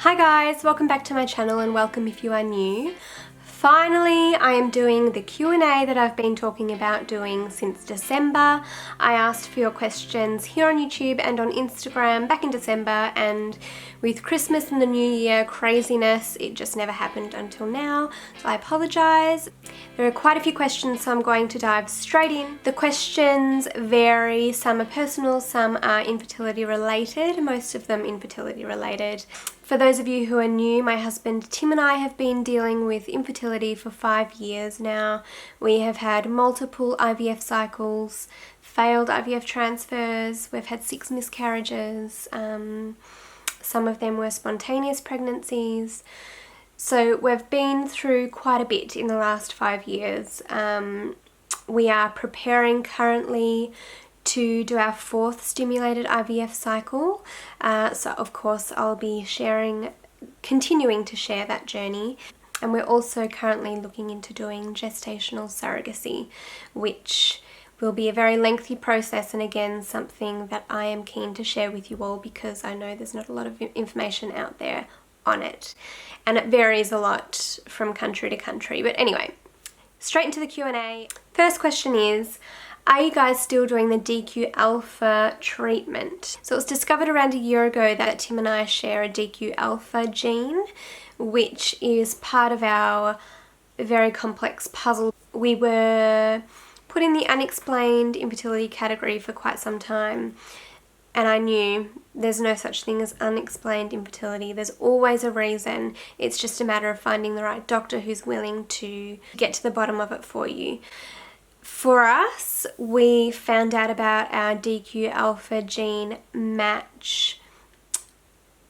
Hi guys, welcome back to my channel and welcome if you are new. Finally, I am doing the Q&A that I've been talking about doing since December. I asked for your questions here on YouTube and on Instagram back in December, and with Christmas and the New Year craziness, it just never happened until now, so I apologise. There are quite a few questions, so I'm going to dive straight in. The questions vary, some are personal, some are infertility related, most of them infertility related. For those of you who are new, my husband Tim and I have been dealing with infertility for 5 years now. We have had multiple IVF cycles, failed IVF transfers, we've had 6 miscarriages, some of them were spontaneous pregnancies. So we've been through quite a bit in the last 5 years. We are preparing currently to do our 4th stimulated IVF cycle. So of course I'll be continuing to share that journey. And we're also currently looking into doing gestational surrogacy, which will be a very lengthy process, and again something that I am keen to share with you all because I know there's not a lot of information out there on it. And it varies a lot from country to country. But anyway, straight into the Q&A. First question is, are you guys still doing the DQ alpha treatment? So it was discovered around a year ago that Tim and I share a DQ alpha gene, which is part of our very complex puzzle. We were put in the unexplained infertility category for quite some time, and I knew there's no such thing as unexplained infertility. There's always a reason. It's just a matter of finding the right doctor who's willing to get to the bottom of it for you. For us, we found out about our DQ alpha gene match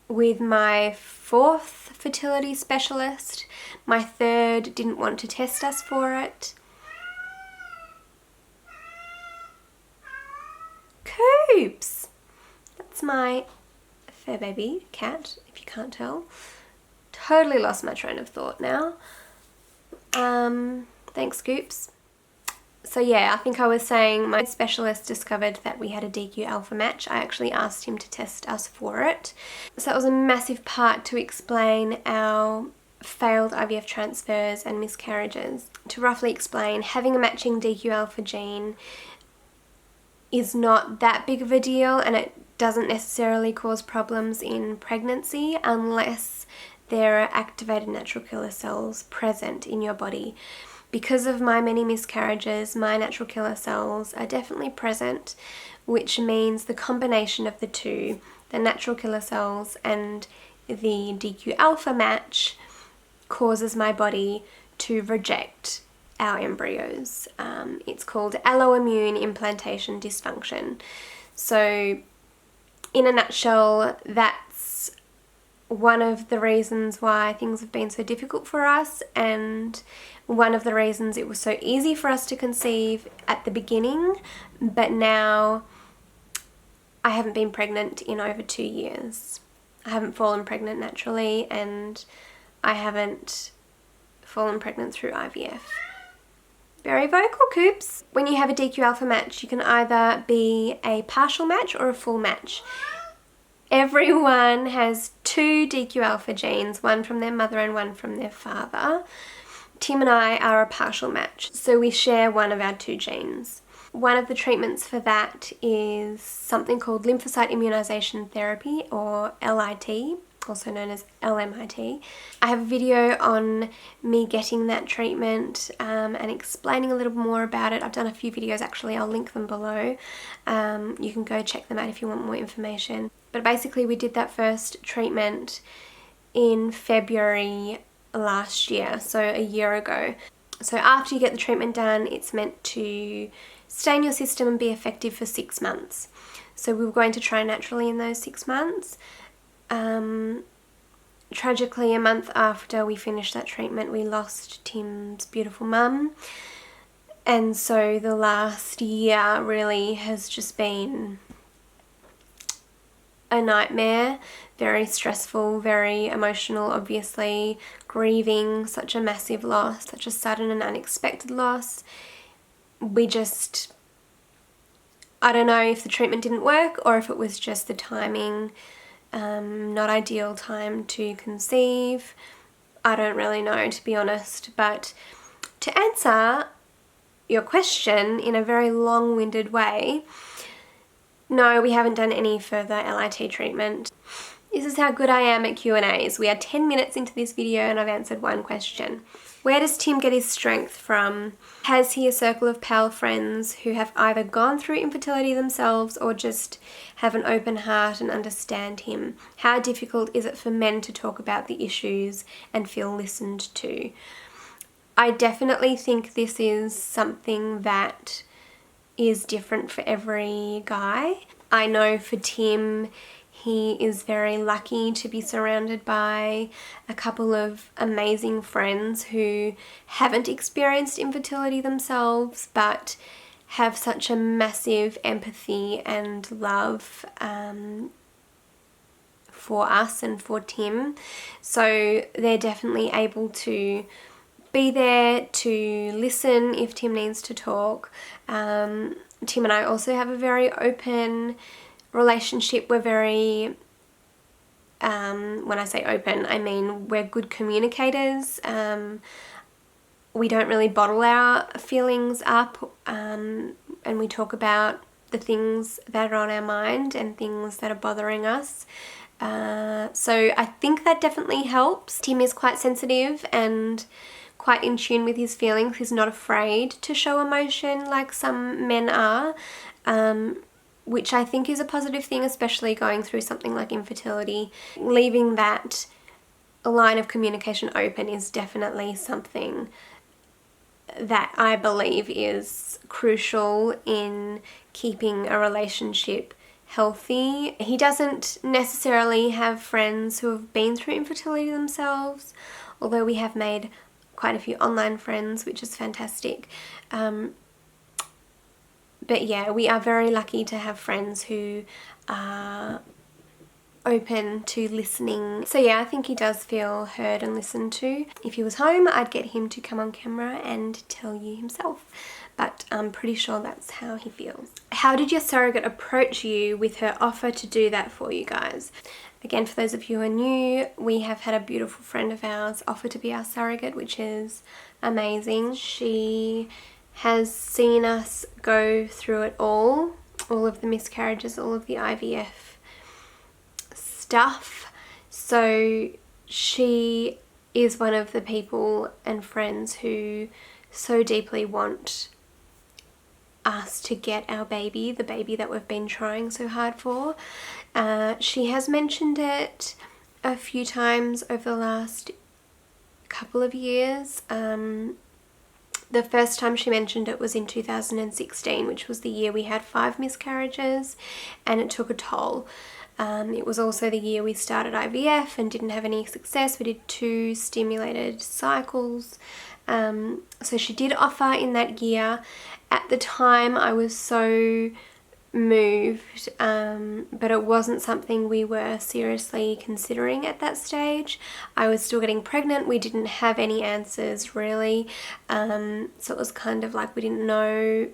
with my 4th fertility specialist. My 3rd didn't want to test us for it. Coops! That's my fur baby cat, if you can't tell. Totally lost my train of thought now. Thanks, Scoops. So yeah, I think I was saying my specialist discovered that we had a DQ alpha match. I actually asked him to test us for it. So that was a massive part to explain our failed IVF transfers and miscarriages. To roughly explain, having a matching DQ alpha gene is not that big of a deal, and it doesn't necessarily cause problems in pregnancy unless there are activated natural killer cells present in your body. Because of my many miscarriages, my natural killer cells are definitely present, which means the combination of the two, the natural killer cells and the DQ alpha match, causes my body to reject our embryos. It's called alloimmune implantation dysfunction. So in a nutshell, that's one of the reasons why things have been so difficult for us, and one of the reasons it was so easy for us to conceive at the beginning, but now I haven't been pregnant in over 2 years. I haven't fallen pregnant naturally, and I haven't fallen pregnant through IVF. Very vocal, Coops. When you have a DQ alpha match, you can either be a partial match or a full match. Everyone has 2 DQ alpha genes, one from their mother and one from their father. Tim and I are a partial match, so we share one of our 2 genes. One of the treatments for that is something called lymphocyte immunization therapy, or LIT, also known as LMIT. I have a video on me getting that treatment and explaining a little more about it. I've done a few videos actually, I'll link them below. You can go check them out if you want more information. But basically we did that first treatment in February last year, so a year ago. So after you get the treatment done, it's meant to stay in your system and be effective for 6 months. So we were going to try naturally in those 6 months. Tragically, a month after we finished that treatment, we lost Tim's beautiful mum. And so the last year really has just been a nightmare, very stressful, very emotional, obviously, grieving such a massive loss, such a sudden and unexpected loss. I don't know if the treatment didn't work or if it was just the timing not ideal time to conceive. I don't really know, to be honest, but to answer your question in a very long-winded way, no, we haven't done any further LIT treatment. This is how good I am at Q&As. We are 10 minutes into this video and I've answered one question. Where does Tim get his strength from? Has he a circle of pal friends who have either gone through infertility themselves or just have an open heart and understand him? How difficult is it for men to talk about the issues and feel listened to? I definitely think this is something that is different for every guy. I know for Tim, he is very lucky to be surrounded by a couple of amazing friends who haven't experienced infertility themselves but have such a massive empathy and love for us and for Tim. So they're definitely able to be there to listen if Tim needs to talk. Tim and I also have a very open relationship. We're very, when I say open, I mean we're good communicators. We don't really bottle our feelings up, and we talk about the things that are on our mind and things that are bothering us. So I think that definitely helps. Tim is quite sensitive and quite in tune with his feelings. He's not afraid to show emotion like some men are, which I think is a positive thing, especially going through something like infertility. Leaving that line of communication open is definitely something that I believe is crucial in keeping a relationship healthy. He doesn't necessarily have friends who have been through infertility themselves, although we have made quite a few online friends, which is fantastic. But yeah, we are very lucky to have friends who are open to listening. So yeah, I think he does feel heard and listened to. If he was home, I'd get him to come on camera and tell you himself, but I'm pretty sure that's how he feels. How did your surrogate approach you with her offer to do that for you guys? Again, for those of you who are new, we have had a beautiful friend of ours offer to be our surrogate, which is amazing. She has seen us go through it all of the miscarriages, all of the IVF stuff. So she is one of the people and friends who so deeply want us to get our baby, the baby that we've been trying so hard for. She has mentioned it a few times over the last couple of years. The first time she mentioned it was in 2016, which was the year we had 5 miscarriages, and it took a toll. It was also the year we started IVF and didn't have any success. We did 2 stimulated cycles. So she did offer in that year. At the time I was so moved, but it wasn't something we were seriously considering at that stage. I was still getting pregnant. We didn't have any answers really, so it was kind of like we didn't know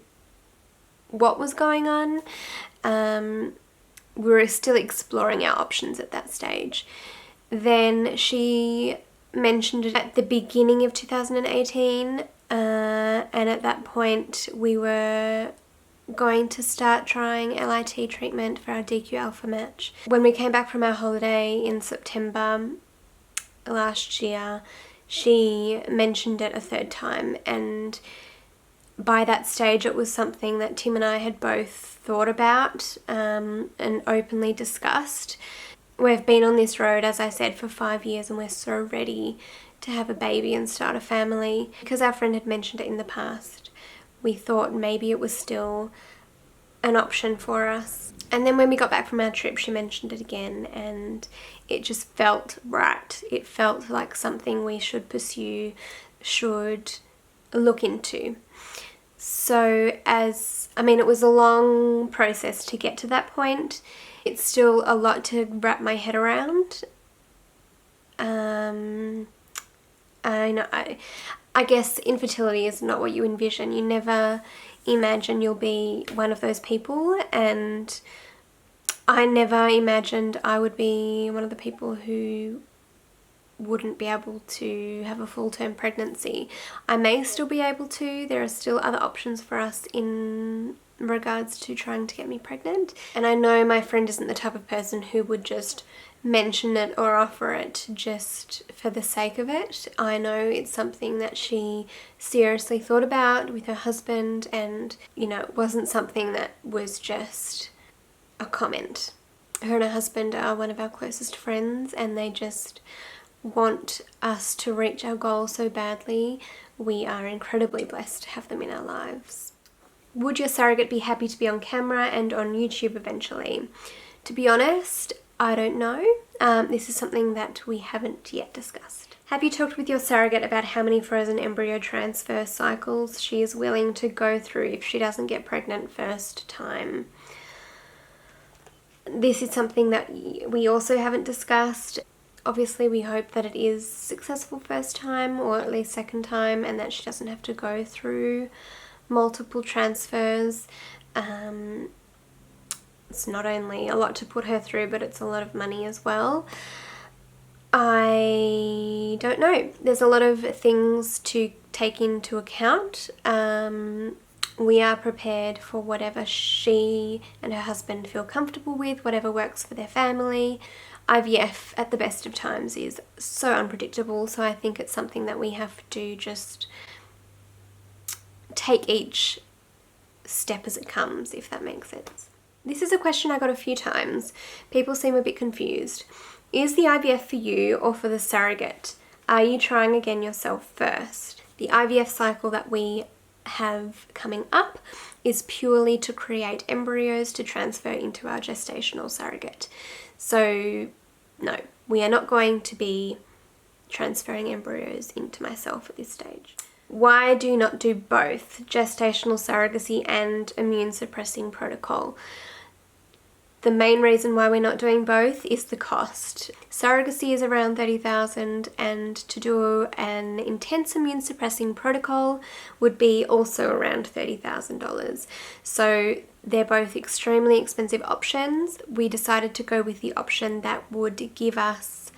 what was going on. We were still exploring our options at that stage. Then she mentioned it at the beginning of 2018, and at that point we were going to start trying LIT treatment for our DQ alpha match. When we came back from our holiday in September last year, she mentioned it a 3rd time, and by that stage it was something that Tim and I had both thought about and openly discussed. We've been on this road, as I said, for 5 years, and we're so ready to have a baby and start a family. Because our friend had mentioned it in the past, we thought maybe it was still an option for us. And then when we got back from our trip, she mentioned it again, and it just felt right. It felt like something we should pursue, should look into. So it was a long process to get to that point. It's still a lot to wrap my head around. I guess infertility is not what you envision. You never imagine you'll be one of those people, and I never imagined I would be one of the people who wouldn't be able to have a full-term pregnancy. I may still be able to. There are still other options for us in regards to trying to get me pregnant. And I know my friend isn't the type of person who would just mention it or offer it just for the sake of it. I know it's something that she seriously thought about with her husband, and, you know, it wasn't something that was just a comment. Her and her husband are one of our closest friends, and they just want us to reach our goal so badly. We are incredibly blessed to have them in our lives. Would your surrogate be happy to be on camera and on YouTube eventually? To be honest, I don't know. This is something that we haven't yet discussed. Have you talked with your surrogate about how many frozen embryo transfer cycles she is willing to go through if she doesn't get pregnant first time? This is something that we also haven't discussed. Obviously, we hope that it is successful first time, or at least second time, and that she doesn't have to go through multiple transfers. It's not only a lot to put her through, but it's a lot of money as well. I don't know. There's a lot of things to take into account. We are prepared for whatever she and her husband feel comfortable with, whatever works for their family. IVF at the best of times is so unpredictable, so I think it's something that we have to just take each step as it comes, if that makes sense. This is a question I got a few times. People seem a bit confused. Is the IVF for you or for the surrogate? Are you trying again yourself first? The IVF cycle that we have coming up is purely to create embryos to transfer into our gestational surrogate. So no, we are not going to be transferring embryos into myself at this stage. Why do you not do both gestational surrogacy and immune suppressing protocol? The main reason why we're not doing both is the cost. Surrogacy is around $30,000, and to do an intense immune suppressing protocol would be also around $30,000. So they're both extremely expensive options. We decided to go with the option that would give us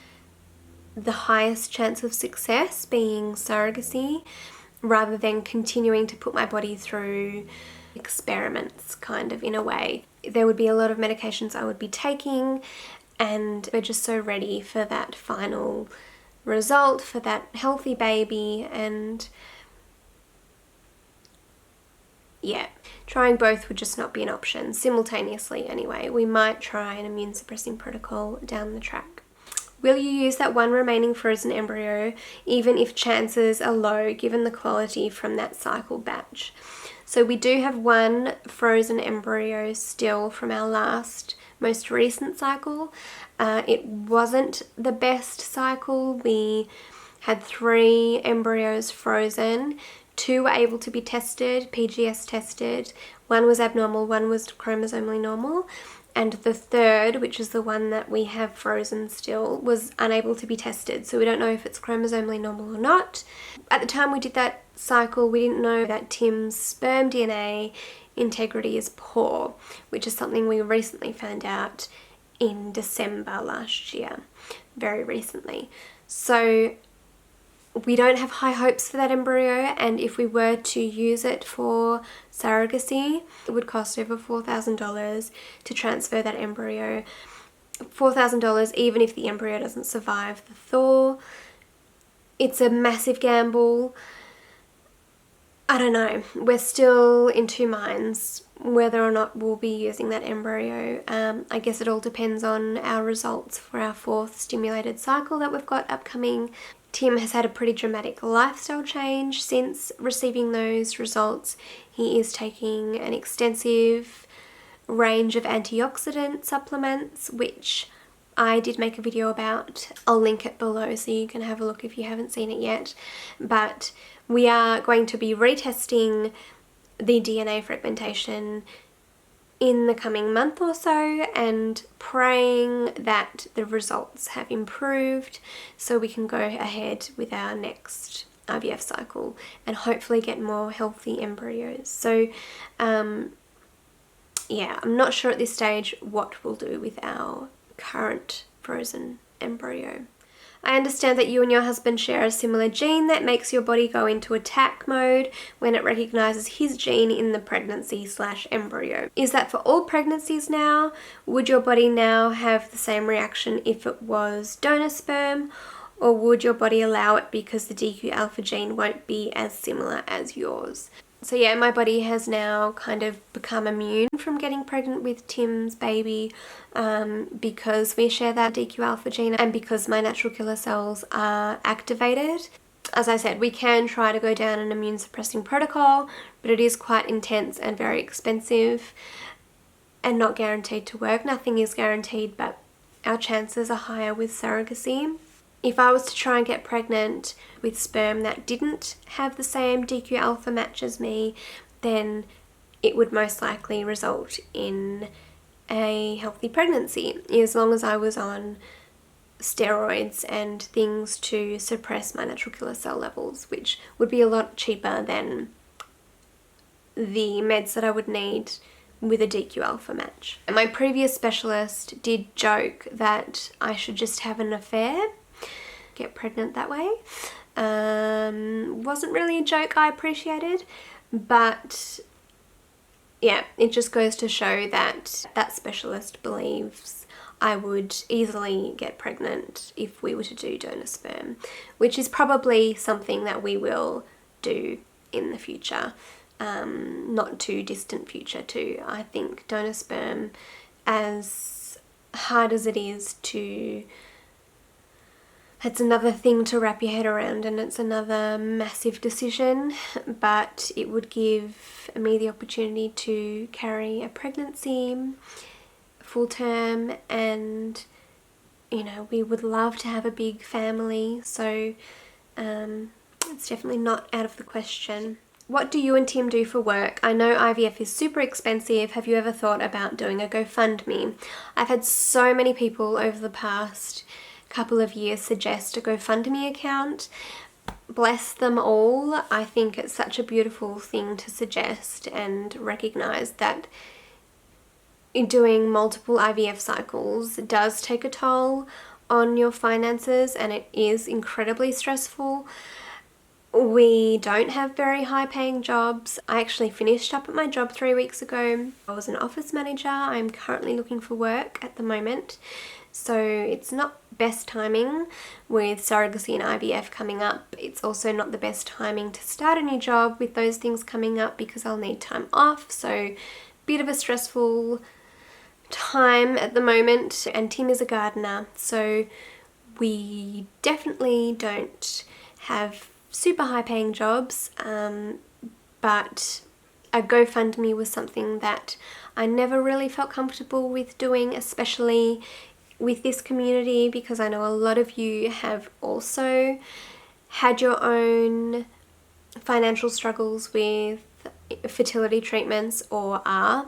the highest chance of success, being surrogacy, rather than continuing to put my body through experiments, kind of, in a way. There would be a lot of medications I would be taking, and we're just so ready for that final result, for that healthy baby, and yeah, trying both would just not be an option simultaneously anyway. We might try an immune suppressing protocol down the track. Will you use that one remaining frozen embryo even if chances are low given the quality from that cycle batch? So we do have one frozen embryo still from our most recent cycle. It wasn't the best cycle. We had 3 embryos frozen. 2 were able to be tested, PGS tested. 1 was abnormal, 1 was chromosomally normal. And the 3rd, which is the one that we have frozen still, was unable to be tested. So we don't know if it's chromosomally normal or not. At the time we did that cycle, we didn't know that Tim's sperm DNA integrity is poor, which is something we recently found out in December last year, very recently. So we don't have high hopes for that embryo, and if we were to use it for surrogacy, it would cost over $4,000 to transfer that embryo. $4,000 even if the embryo doesn't survive the thaw. It's a massive gamble. I don't know. We're still in 2 minds whether or not we'll be using that embryo. I guess it all depends on our results for our 4th stimulated cycle that we've got upcoming. Tim has had a pretty dramatic lifestyle change since receiving those results. He is taking an extensive range of antioxidant supplements, which I did make a video about. I'll link it below so you can have a look if you haven't seen it yet. But we are going to be retesting the DNA fragmentation in the coming month or so and praying that the results have improved so we can go ahead with our next IVF cycle and hopefully get more healthy embryos. So yeah, I'm not sure at this stage what we'll do with our current frozen embryo. I understand that you and your husband share a similar gene that makes your body go into attack mode when it recognizes his gene in the pregnancy/embryo. Is that for all pregnancies now? Would your body now have the same reaction if it was donor sperm? Or would your body allow it because the DQ alpha gene won't be as similar as yours? So yeah, my body has now kind of become immune from getting pregnant with Tim's baby because we share that DQ alpha gene and because my natural killer cells are activated. As I said, we can try to go down an immune suppressing protocol, but it is quite intense and very expensive and not guaranteed to work. Nothing is guaranteed, but our chances are higher with surrogacy. If I was to try and get pregnant with sperm that didn't have the same DQ alpha match as me, then it would most likely result in a healthy pregnancy, as long as I was on steroids and things to suppress my natural killer cell levels, which would be a lot cheaper than the meds that I would need with a DQ alpha match. And my previous specialist did joke that I should just have an affair, get pregnant that way. Wasn't really a joke I appreciated, but yeah, it just goes to show that that specialist believes I would easily get pregnant if we were to do donor sperm, which is probably something that we will do in the future, not too distant future too. I think donor sperm, as hard as it is to, it's another thing to wrap your head around and it's another massive decision, but it would give me the opportunity to carry a pregnancy full term, and you know, we would love to have a big family, so it's definitely not out of the question. What do you and Tim do for work? I know IVF is super expensive. Have you ever thought about doing a GoFundMe? I've had so many people over the past couple of years suggest a GoFundMe account. Bless them all. I think it's such a beautiful thing to suggest and recognize that doing multiple IVF cycles does take a toll on your finances and it is incredibly stressful. We don't have very high paying jobs. I actually finished up at my job 3 weeks ago. I was an office manager. I'm currently looking for work at the moment. So it's not best timing with surrogacy and IVF coming up. It's also not the best timing to start a new job with those things coming up because I'll need time off. So bit of a stressful time at the moment, and Tim is a gardener, so we definitely don't have super high paying jobs, but a GoFundMe was something that I never really felt comfortable with doing, especially with this community, because I know a lot of you have also had your own financial struggles with fertility treatments or are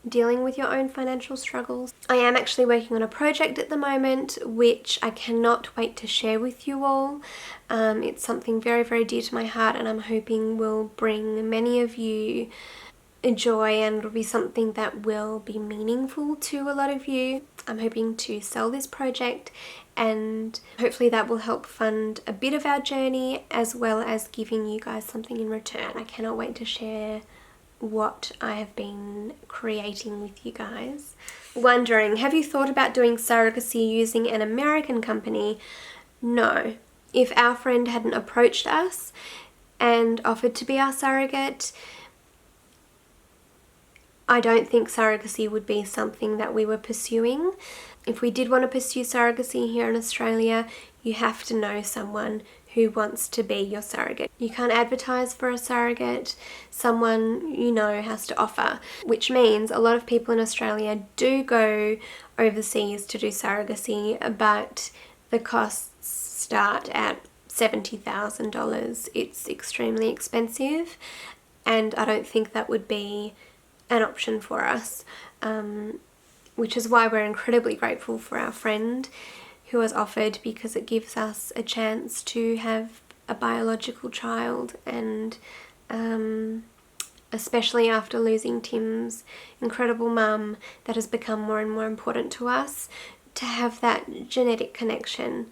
dealing with your own financial struggles. I am actually working on a project at the moment which I cannot wait to share with you all. It's something very, very dear to my heart, and I'm hoping will bring many of you joy and will be something that will be meaningful to a lot of you. I'm hoping to sell this project, and hopefully that will help fund a bit of our journey as well as giving you guys something in return. I cannot wait to share what I have been creating with you guys. Wondering, have you thought about doing surrogacy using an American company? No. If our friend hadn't approached us and offered to be our surrogate, I don't think surrogacy would be something that we were pursuing. If we did want to pursue surrogacy here in Australia, you have to know someone who wants to be your surrogate. You can't advertise for a surrogate. Someone you know has to offer, which means a lot of people in Australia do go overseas to do surrogacy, but the costs start at $70,000. It's extremely expensive, and I don't think that would be an option for us, which is why we're incredibly grateful for our friend who has offered, because it gives us a chance to have a biological child and especially after losing Tim's incredible mum, that has become more and more important to us, to have that genetic connection.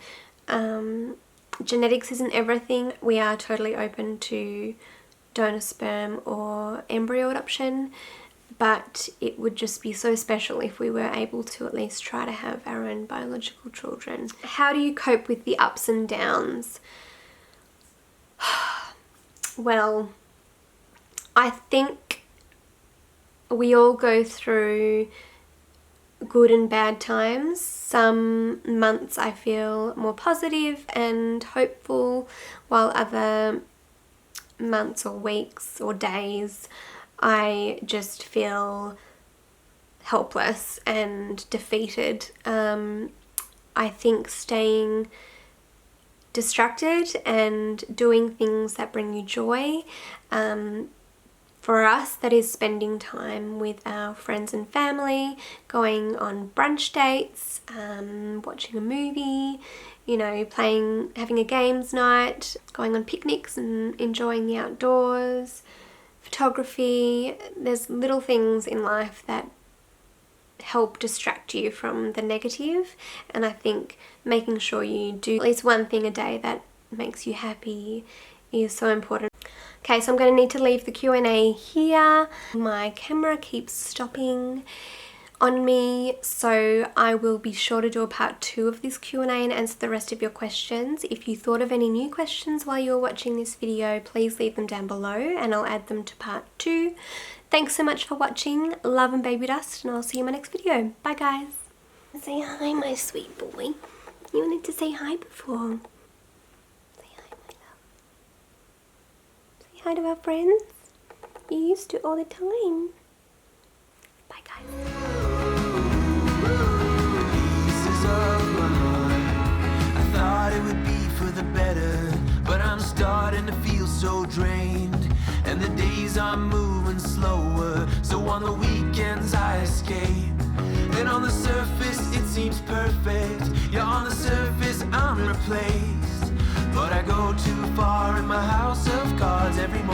Genetics isn't everything. We are totally open to donor sperm or embryo adoption, but it would just be so special if we were able to at least try to have our own biological children. How do you cope with the ups and downs? Well, I think we all go through good and bad times. Some months I feel more positive and hopeful, while other months or weeks or days I just feel helpless and defeated. I think staying distracted and doing things that bring you joy, for us that is spending time with our friends and family, going on brunch dates, watching a movie, you know, having a games night, going on picnics and enjoying the outdoors, photography. There's little things in life that help distract you from the negative, and I think making sure you do at least one thing a day that makes you happy is so important. Okay, so I'm going to need to leave the Q&A here. My camera keeps stopping on me, so I will be sure to do a part 2 of this Q&A and answer the rest of your questions. If you thought of any new questions while you were watching this video, please leave them down below and I'll add them to part 2. Thanks so much for watching. Love and baby dust, and I'll see you in my next video. Bye guys. Say hi, my sweet boy. You wanted to say hi before. Say hi, my love. Say hi to our friends. You used to all the time. Bye guys. I thought it would be for the better, but I'm starting to feel so drained, and the days are moving slower, so on the weekends I escape. And on the surface it seems perfect, yeah, on the surface I'm replaced, but I go too far in my house of cards every morning.